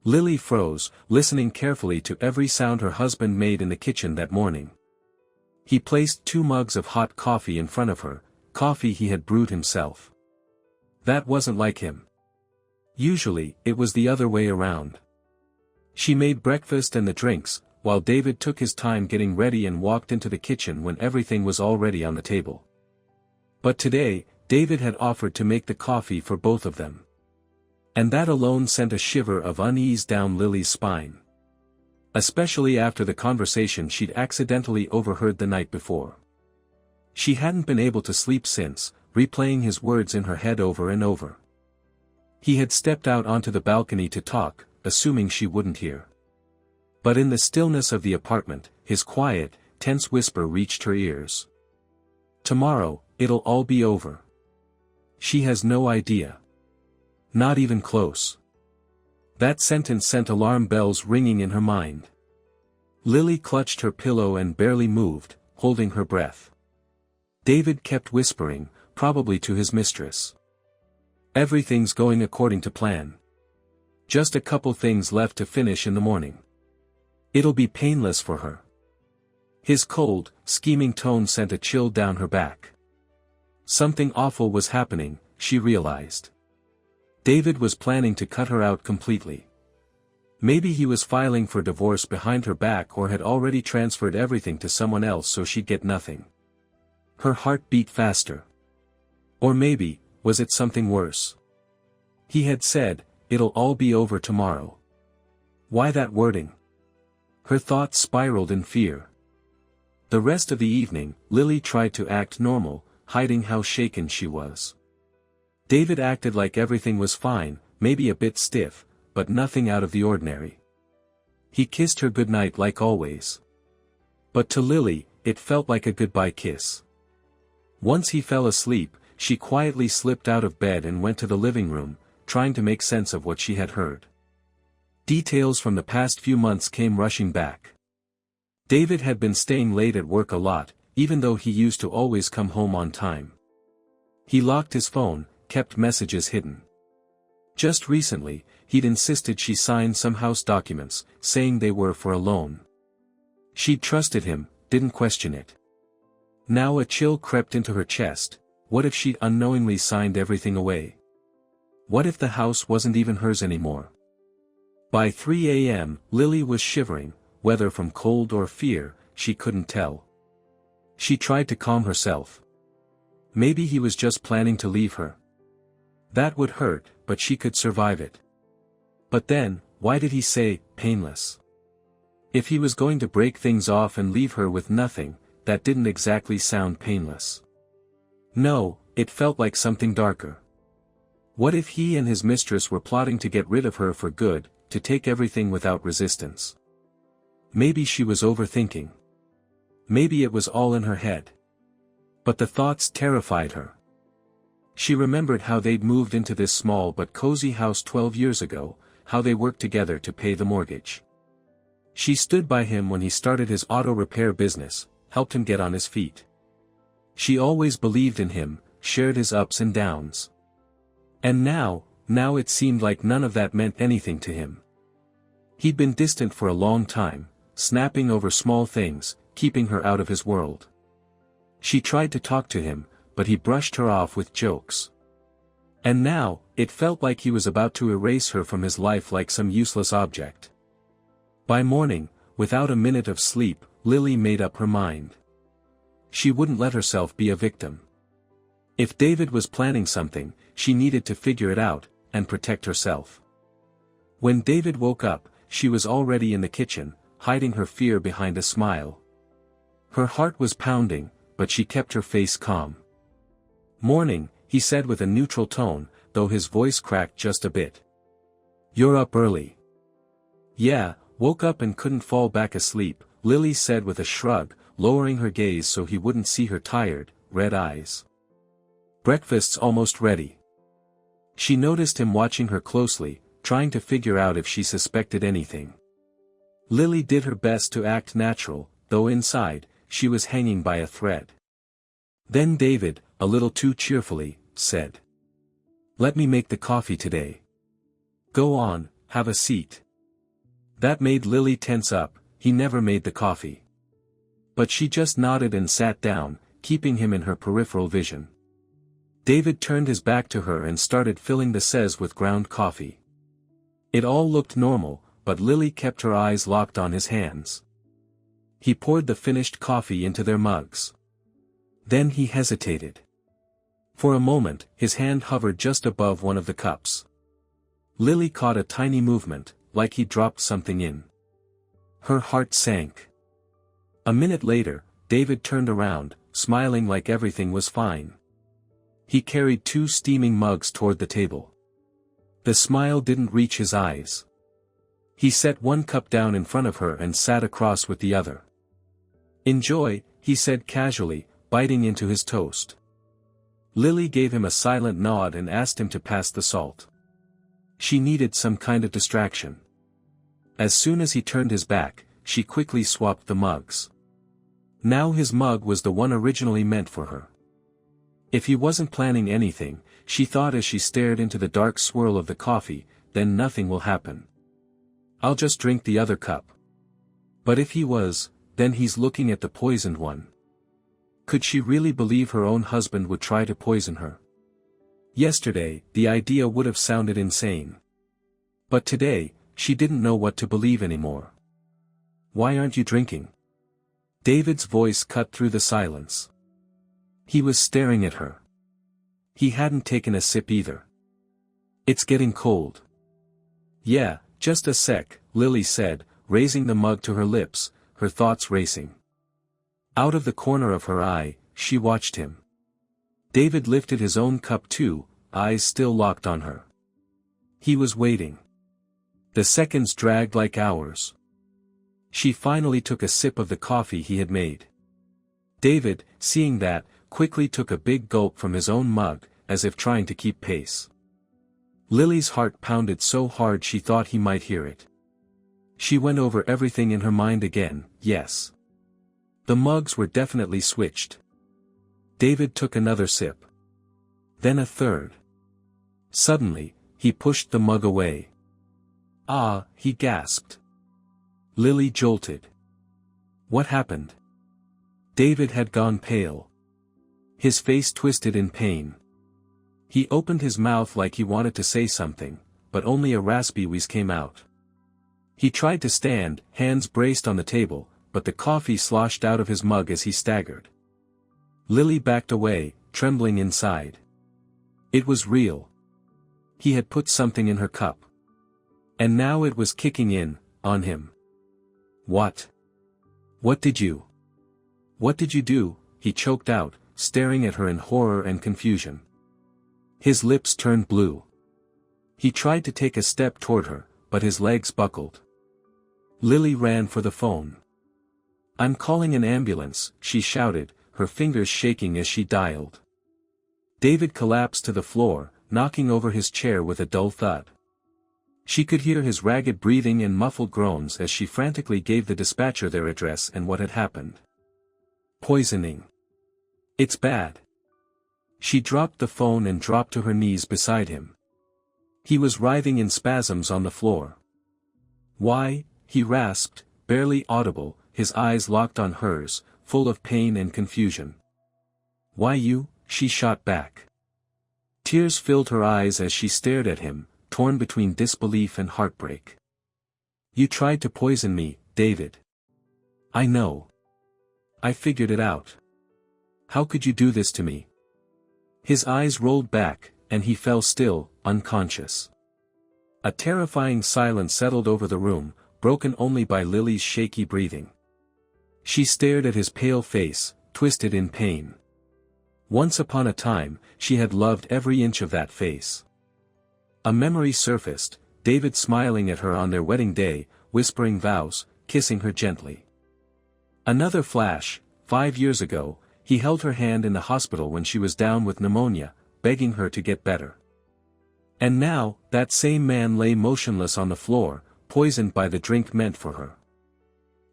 Lily froze, listening carefully to every sound her husband made in the kitchen that morning. He placed 2 mugs of hot coffee in front of her, coffee he had brewed himself. That wasn't like him. Usually, it was the other way around. She made breakfast and the drinks, while David took his time getting ready and walked into the kitchen when everything was already on the table. But today, David had offered to make the coffee for both of them. And that alone sent a shiver of unease down Lily's spine. Especially after the conversation she'd accidentally overheard the night before. She hadn't been able to sleep since, replaying his words in her head over and over. He had stepped out onto the balcony to talk, assuming she wouldn't hear. But in the stillness of the apartment, his quiet, tense whisper reached her ears. Tomorrow, it'll all be over. She has no idea. Not even close. That sentence sent alarm bells ringing in her mind. Lily clutched her pillow and barely moved, holding her breath. David kept whispering, probably to his mistress. Everything's going according to plan. Just a couple things left to finish in the morning. It'll be painless for her. His cold, scheming tone sent a chill down her back. Something awful was happening, she realized. David was planning to cut her out completely. Maybe he was filing for divorce behind her back or had already transferred everything to someone else so she'd get nothing. Her heart beat faster. Or maybe, was it something worse? He had said, it'll all be over tomorrow. Why that wording? Her thoughts spiraled in fear. The rest of the evening, Lily tried to act normal, hiding how shaken she was. David acted like everything was fine, maybe a bit stiff, but nothing out of the ordinary. He kissed her goodnight like always. But to Lily, it felt like a goodbye kiss. Once he fell asleep, she quietly slipped out of bed and went to the living room, trying to make sense of what she had heard. Details from the past few months came rushing back. David had been staying late at work a lot, even though he used to always come home on time. He locked his phone, kept messages hidden. Just recently, he'd insisted she sign some house documents, saying they were for a loan. She'd trusted him, didn't question it. Now a chill crept into her chest. What if she'd unknowingly signed everything away? What if the house wasn't even hers anymore? By 3 a.m., Lily was shivering, whether from cold or fear, she couldn't tell. She tried to calm herself. Maybe he was just planning to leave her. That would hurt, but she could survive it. But then, why did he say, painless? If he was going to break things off and leave her with nothing, that didn't exactly sound painless. No, it felt like something darker. What if he and his mistress were plotting to get rid of her for good, to take everything without resistance? Maybe she was overthinking. Maybe it was all in her head. But the thoughts terrified her. She remembered how they'd moved into this small but cozy house 12 years ago, how they worked together to pay the mortgage. She stood by him when he started his auto repair business, helped him get on his feet. She always believed in him, shared his ups and downs. And now it seemed like none of that meant anything to him. He'd been distant for a long time, snapping over small things, keeping her out of his world. She tried to talk to him, but he brushed her off with jokes. And now, it felt like he was about to erase her from his life like some useless object. By morning, without a minute of sleep, Lily made up her mind. She wouldn't let herself be a victim. If David was planning something, she needed to figure it out, and protect herself. When David woke up, she was already in the kitchen, hiding her fear behind a smile. Her heart was pounding, but she kept her face calm. "Morning," he said with a neutral tone, though his voice cracked just a bit. "You're up early." "Yeah, woke up and couldn't fall back asleep," Lily said with a shrug, lowering her gaze so he wouldn't see her tired, red eyes. "Breakfast's almost ready." She noticed him watching her closely, trying to figure out if she suspected anything. Lily did her best to act natural, though inside, she was hanging by a thread. Then David, a little too cheerfully, said, "Let me make the coffee today." "Go on, have a seat." That made Lily tense up. He never made the coffee. But she just nodded and sat down, keeping him in her peripheral vision. David turned his back to her and started filling the seize with ground coffee. It all looked normal, but Lily kept her eyes locked on his hands. He poured the finished coffee into their mugs. Then he hesitated. For a moment, his hand hovered just above one of the cups. Lily caught a tiny movement, like he dropped something in. Her heart sank. A minute later, David turned around, smiling like everything was fine. He carried 2 steaming mugs toward the table. The smile didn't reach his eyes. He set one cup down in front of her and sat across with the other. "Enjoy," he said casually, biting into his toast. Lily gave him a silent nod and asked him to pass the salt. She needed some kind of distraction. As soon as he turned his back, she quickly swapped the mugs. Now his mug was the one originally meant for her. If he wasn't planning anything, she thought as she stared into the dark swirl of the coffee, then nothing will happen. I'll just drink the other cup. But if he was, then he's looking at the poisoned one. Could she really believe her own husband would try to poison her? Yesterday, the idea would have sounded insane. But today, she didn't know what to believe anymore. "Why aren't you drinking?" David's voice cut through the silence. He was staring at her. He hadn't taken a sip either. "It's getting cold." "Yeah, just a sec," Lily said, raising the mug to her lips, her thoughts racing. Out of the corner of her eye, she watched him. David lifted his own cup too, eyes still locked on her. He was waiting. The seconds dragged like hours. She finally took a sip of the coffee he had made. David, seeing that, quickly took a big gulp from his own mug, as if trying to keep pace. Lily's heart pounded so hard she thought he might hear it. She went over everything in her mind again. Yes. The mugs were definitely switched. David took another sip. Then a third. Suddenly, he pushed the mug away. "Ah," he gasped. Lily jolted. What happened? David had gone pale. His face twisted in pain. He opened his mouth like he wanted to say something, but only a raspy wheeze came out. He tried to stand, hands braced on the table, but the coffee sloshed out of his mug as he staggered. Lily backed away, trembling inside. It was real. He had put something in her cup. And now it was kicking in, on him. What? What did you do? He choked out, staring at her in horror and confusion. His lips turned blue. He tried to take a step toward her, but his legs buckled. Lily ran for the phone. "I'm calling an ambulance," she shouted, her fingers shaking as she dialed. David collapsed to the floor, knocking over his chair with a dull thud. She could hear his ragged breathing and muffled groans as she frantically gave the dispatcher their address and what had happened. Poisoning. It's bad. She dropped the phone and dropped to her knees beside him. He was writhing in spasms on the floor. "Why?" he rasped, barely audible, his eyes locked on hers, full of pain and confusion. "Why you?" she shot back. Tears filled her eyes as she stared at him, torn between disbelief and heartbreak. "You tried to poison me, David. I know. I figured it out. How could you do this to me?" His eyes rolled back, and he fell still, unconscious. A terrifying silence settled over the room, broken only by Lily's shaky breathing. She stared at his pale face, twisted in pain. Once upon a time, she had loved every inch of that face. A memory surfaced, David smiling at her on their wedding day, whispering vows, kissing her gently. Another flash, 5 years ago, he held her hand in the hospital when she was down with pneumonia, begging her to get better. And now, that same man lay motionless on the floor, poisoned by the drink meant for her.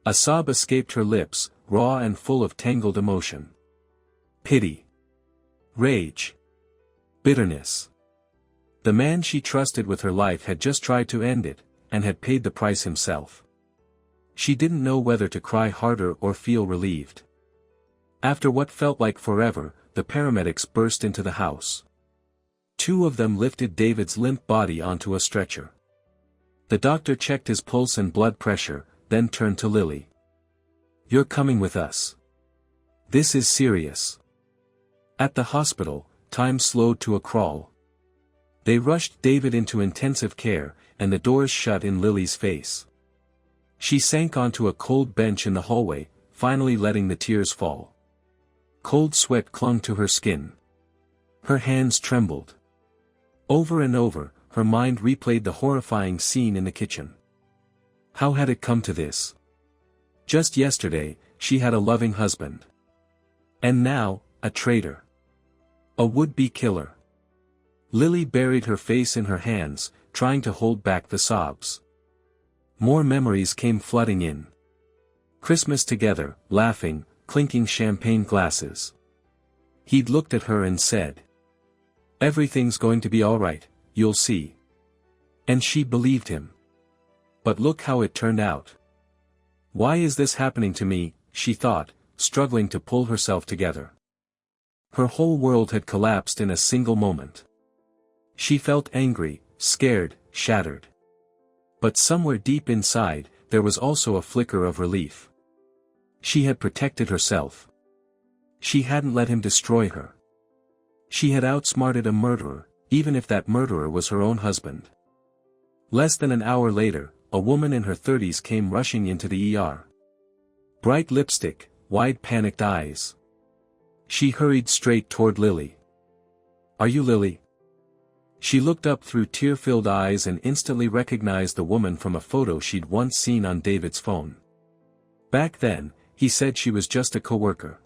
A sob escaped her lips, raw and full of tangled emotion. Pity. Rage. Bitterness. The man she trusted with her life had just tried to end it, and had paid the price himself. She didn't know whether to cry harder or feel relieved. After what felt like forever, the paramedics burst into the house. Two of them lifted David's limp body onto a stretcher. The doctor checked his pulse and blood pressure, then turned to Lily. "You're coming with us. This is serious." At the hospital, time slowed to a crawl. They rushed David into intensive care, and the doors shut in Lily's face. She sank onto a cold bench in the hallway, finally letting the tears fall. Cold sweat clung to her skin. Her hands trembled. Over and over, her mind replayed the horrifying scene in the kitchen. How had it come to this? Just yesterday, she had a loving husband. And now, a traitor. A would-be killer. Lily buried her face in her hands, trying to hold back the sobs. More memories came flooding in. Christmas together, laughing, clinking champagne glasses. He'd looked at her and said, "Everything's going to be all right, you'll see." And she believed him. But look how it turned out. Why is this happening to me, she thought, struggling to pull herself together. Her whole world had collapsed in a single moment. She felt angry, scared, shattered. But somewhere deep inside, there was also a flicker of relief. She had protected herself. She hadn't let him destroy her. She had outsmarted a murderer, even if that murderer was her own husband. Less than an hour later, a woman in her 30s came rushing into the ER. Bright lipstick, wide panicked eyes. She hurried straight toward Lily. "Are you Lily?" She looked up through tear-filled eyes and instantly recognized the woman from a photo she'd once seen on David's phone. Back then, he said she was just a coworker.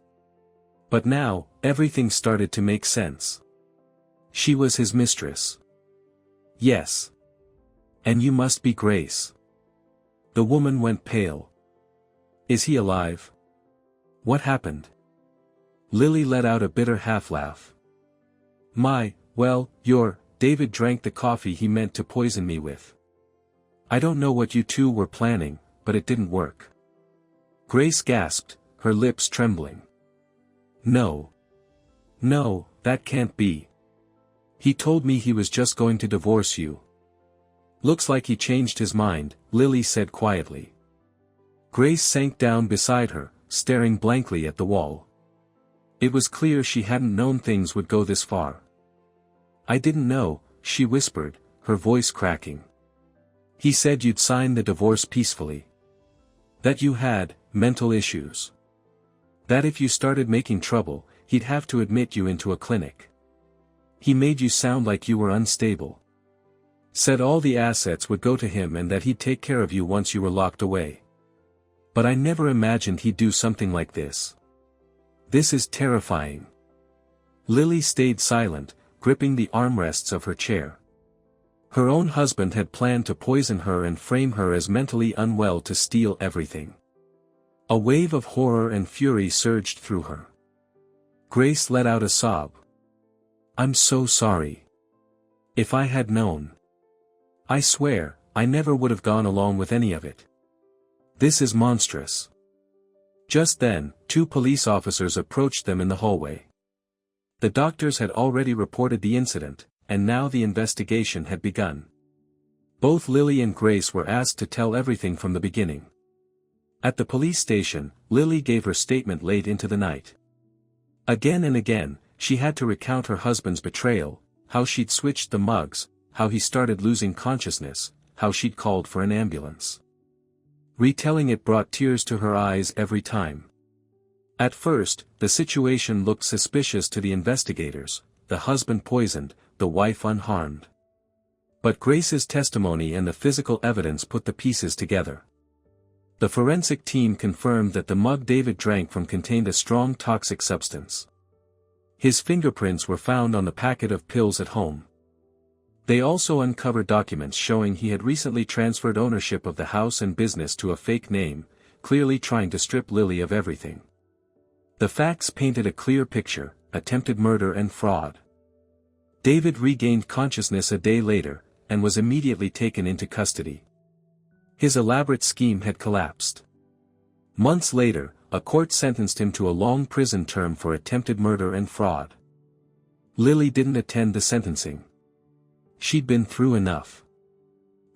But now, everything started to make sense. She was his mistress. Yes. And you must be Grace. The woman went pale. Is he alive? What happened? Lily let out a bitter half-laugh. David drank the coffee he meant to poison me with. I don't know what you two were planning, but it didn't work. Grace gasped, her lips trembling. No. No, that can't be. He told me he was just going to divorce you. Looks like he changed his mind, Lily said quietly. Grace sank down beside her, staring blankly at the wall. It was clear she hadn't known things would go this far. I didn't know, she whispered, her voice cracking. He said you'd sign the divorce peacefully. That you had mental issues. That if you started making trouble, he'd have to admit you into a clinic. He made you sound like you were unstable. Said all the assets would go to him and that he'd take care of you once you were locked away. But I never imagined he'd do something like this. This is terrifying. Lily stayed silent, gripping the armrests of her chair. Her own husband had planned to poison her and frame her as mentally unwell to steal everything. A wave of horror and fury surged through her. Grace let out a sob. I'm so sorry. If I had known. I swear, I never would have gone along with any of it. This is monstrous. Just then, two police officers approached them in the hallway. The doctors had already reported the incident, and now the investigation had begun. Both Lily and Grace were asked to tell everything from the beginning. At the police station, Lily gave her statement late into the night. Again and again, she had to recount her husband's betrayal, how she'd switched the mugs, how he started losing consciousness, how she'd called for an ambulance. Retelling it brought tears to her eyes every time. At first, the situation looked suspicious to the investigators, the husband poisoned, the wife unharmed. But Grace's testimony and the physical evidence put the pieces together. The forensic team confirmed that the mug David drank from contained a strong toxic substance. His fingerprints were found on the packet of pills at home. They also uncovered documents showing he had recently transferred ownership of the house and business to a fake name, clearly trying to strip Lily of everything. The facts painted a clear picture: attempted murder and fraud. David regained consciousness a day later, and was immediately taken into custody. His elaborate scheme had collapsed. Months later, a court sentenced him to a long prison term for attempted murder and fraud. Lily didn't attend the sentencing. She'd been through enough.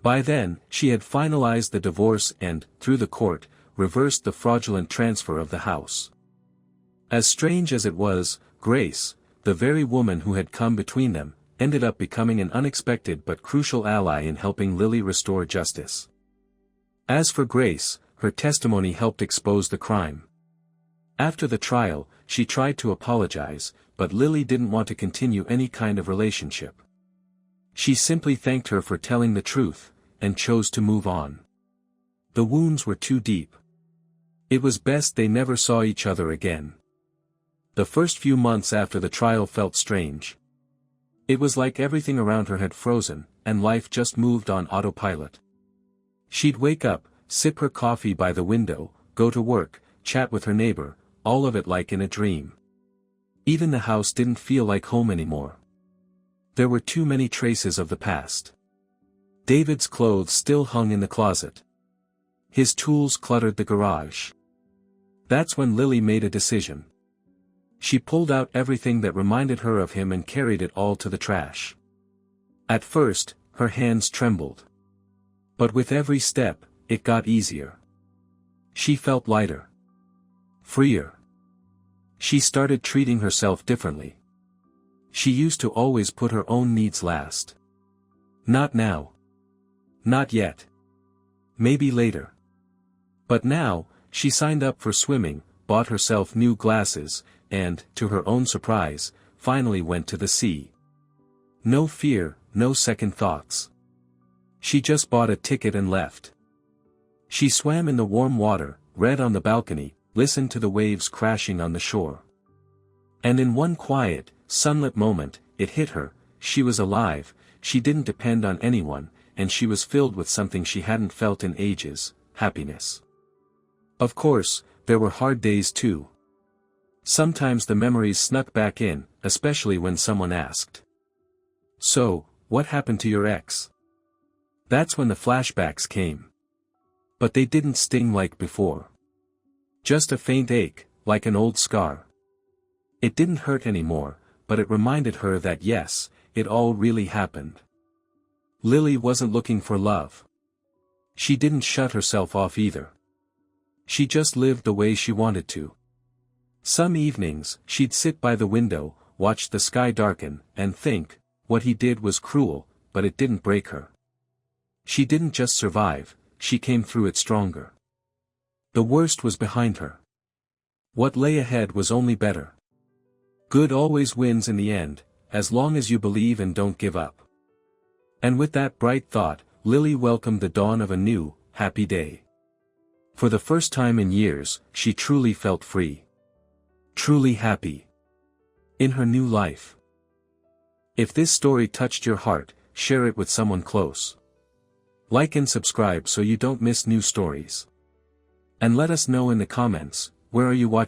By then, she had finalized the divorce and, through the court, reversed the fraudulent transfer of the house. As strange as it was, Grace, the very woman who had come between them, ended up becoming an unexpected but crucial ally in helping Lily restore justice. As for Grace, her testimony helped expose the crime. After the trial, she tried to apologize, but Lily didn't want to continue any kind of relationship. She simply thanked her for telling the truth, and chose to move on. The wounds were too deep. It was best they never saw each other again. The first few months after the trial felt strange. It was like everything around her had frozen, and life just moved on autopilot. She'd wake up, sip her coffee by the window, go to work, chat with her neighbor, all of it like in a dream. Even the house didn't feel like home anymore. There were too many traces of the past. David's clothes still hung in the closet. His tools cluttered the garage. That's when Lily made a decision. She pulled out everything that reminded her of him and carried it all to the trash. At first, her hands trembled. But with every step, it got easier. She felt lighter. Freer. She started treating herself differently. She used to always put her own needs last. Not now. Not yet. Maybe later. But now, she signed up for swimming, bought herself new glasses, and, to her own surprise, finally went to the sea. No fear, no second thoughts. She just bought a ticket and left. She swam in the warm water, read on the balcony, listened to the waves crashing on the shore. And in one quiet, sunlit moment, it hit her, she was alive, she didn't depend on anyone, and she was filled with something she hadn't felt in ages, happiness. Of course, there were hard days too. Sometimes the memories snuck back in, especially when someone asked, "So, what happened to your ex?" That's when the flashbacks came. But they didn't sting like before. Just a faint ache, like an old scar. It didn't hurt anymore, but it reminded her that yes, it all really happened. Lily wasn't looking for love. She didn't shut herself off either. She just lived the way she wanted to. Some evenings, she'd sit by the window, watch the sky darken, and think, what he did was cruel, but it didn't break her. She didn't just survive, she came through it stronger. The worst was behind her. What lay ahead was only better. Good always wins in the end, as long as you believe and don't give up. And with that bright thought, Lily welcomed the dawn of a new, happy day. For the first time in years, she truly felt free. Truly happy. In her new life. If this story touched your heart, share it with someone close. Like and subscribe so you don't miss new stories. And let us know in the comments, where are you watching?